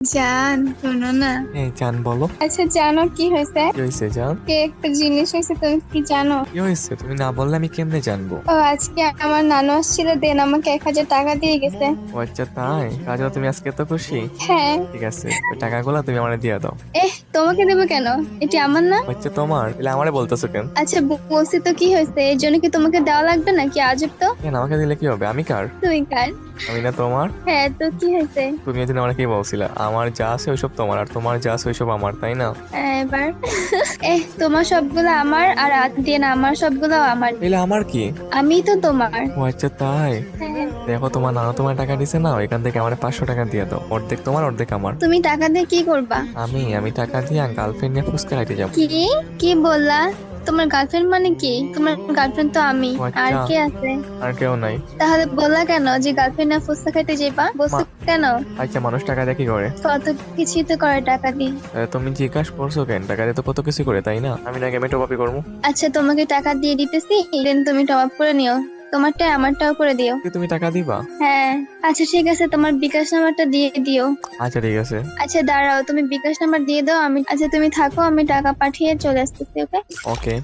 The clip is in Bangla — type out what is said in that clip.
জান শোনো না। এই জান বলো। আচ্ছা জানো কি হয়েছে? কি হয়েছে জান? একটা জিনিস হয়েছে, তুমি কি জানো? কি হয়েছে তুমি না বললে আমি কেমনে জানবো? ও আজকে আমার নানু আসছিল, দেন আমাকে 1,000 টাকা দিয়ে গেছে। ও আচ্ছা তাই, কাজে তুমি আজকে এত খুশি? হ্যাঁ। ঠিক আছে, ওই টাকাগুলো তুমি আমারে দিয়ে দাও। তোমাকে দেবো কেন? এটি আমার না। ও আচ্ছা তোমার, তাহলে আমারে বলতেছো কেন? আচ্ছা বলছি তো, কি হয়েছে এর জন্য কি তোমাকে দেওয়া লাগবে নাকি? আজব তো। কেন আমাকে দিলে কি হবে? আমি কার? তুই কার? আমি না তোমার? হ্যাঁ তো কি হয়েছে? তুমি এদিন আমার কি বলছিলা, আমার যা আছে ওইসব তোমার আর তোমার যা আছে ওইসব আমার, তাই না? এবার তোমার সবগুলো আমার, আর দিয়ে না আমার সবগুলো আমার। তাহলে আমার কি? আমি তো তোমার। ও আচ্ছা তাই। হ্যাঁ। দেখো তোমার নানা তোমার টাকা দিছে না, ওইখান থেকে আমার 500 টাকা দিয়ে দাও, অর্ধেক তোমার অর্ধেক আমার। তুমি টাকা দিয়ে কি করবা? আমি টাকা দিয়ে গার্লফ্রেন্ড নিয়ে ফুচকা খাইতে যাবো। কি? কি বললা? তোমার গার্লফ্রেন্ড মানে কি? তোমার গার্লফ্রেন্ড তো আমি। ও আর আচ্ছা, কে আছে? আর কেউ নাই। তাহলে বললা কেন যে গার্লফ্রেন্ড না ফুচকা খাইতে যাইবা? বলছো মা- কেন? আচ্ছা মানুষ টাকা দিয়ে কি করে? কত কিছুই তো করে টাকা দিয়ে। তাহলে তুমি জিজ্ঞাসা করছো কেন? টাকা দিয়ে তো কত কিছু করে, তাই না? আমি না গেমে টপ করবো। আচ্ছা তোমাকে টাকা দিয়ে দিতেছি, দেন তুমি টপ আপ করে নিও। তোমারটা আমারটাও করে দিও। কি তুমি টাকা দিবা? হ্যাঁ। আচ্ছা ঠিক আছে, তোমার বিকাশ নাম্বারটা দিয়ে দিও। আচ্ছা ঠিক আছে। আচ্ছা দাঁড়াও, তুমি বিকাশ নাম্বার দিয়ে দাও, আমি, আচ্ছা তুমি থাকো, আমি টাকা পাঠিয়ে চলে আসতেছি, ওকে? ওকে।